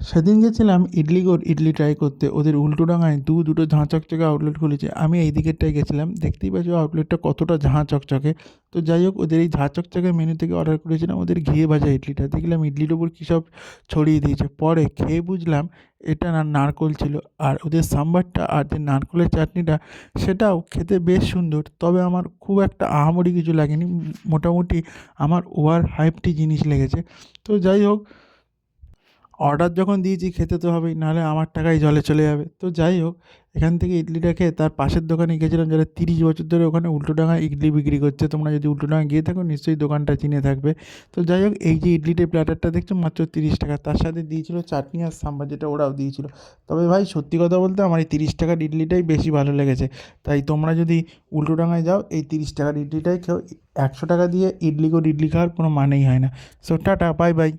সেদিন গেছিলাম ইডলিগোর ইডলি ট্রাই করতে। ওদের উল্টোডাঙায় দুটো ঝাঁ চকচকে আউটলেট খুলেছে। আমি এই দিকেরটায় গেছিলাম। দেখতেই পাচ্ছ আউটলেটটা কতটা ঝাঁ চকচকে। তো যাই হোক, ওদের এই ঝাঁ চকচকে মেনু থেকে অর্ডার করেছিলাম ওদের ঘিয়ে ভাজা ইডলিটা। দেখলাম ইডলির ওপর কী সব ছড়িয়ে দিয়েছে। পরে খেয়ে বুঝলাম এটা নারকোল ছিল। আর ওদের সাম্বারটা আর যে নারকোলের চাটনিটা সেটাও খেতে বেশ সুন্দর। তবে আমার খুব একটা আহামরি কিছু লাগেনি। মোটামুটি আমার ওভার হাইপড জিনিস লেগেছে। তো যাই হোক, অর্ডার যখন দিয়েছি খেতে তো হবেই, নাহলে আমার টাকাই জলে চলে যাবে। তো যাই হোক, এখান থেকে ইডলিটা খেয়ে তার পাশের দোকানে গেছিলাম, যারা 30 বছর ধরে ওখানে উল্টোডাঙায় ইডলি বিক্রি করছে। তোমরা যদি উল্টোডাঙায় গিয়ে থাকো নিশ্চয়ই দোকানটা চিনে থাকবে। তো যাই হোক, এই যে ইডলিটার প্ল্যাটারটা দেখছো মাত্র 30 টাকা, তার সাথে দিয়েছিল চাটনি আর সাম্বার, যেটা ওরাও দিয়েছিল। তবে ভাই সত্যি কথা বলতে আমার এই 30 টাকার ইডলিটাই বেশি ভালো লেগেছে। তাই তোমরা যদি উল্টোডাঙায় যাও এই 30 টাকার ইডলিটাই খেও। 100 টাকা দিয়ে ইডলি খাওয়ার কোনো মানেই হয় না। So tata, bye bye.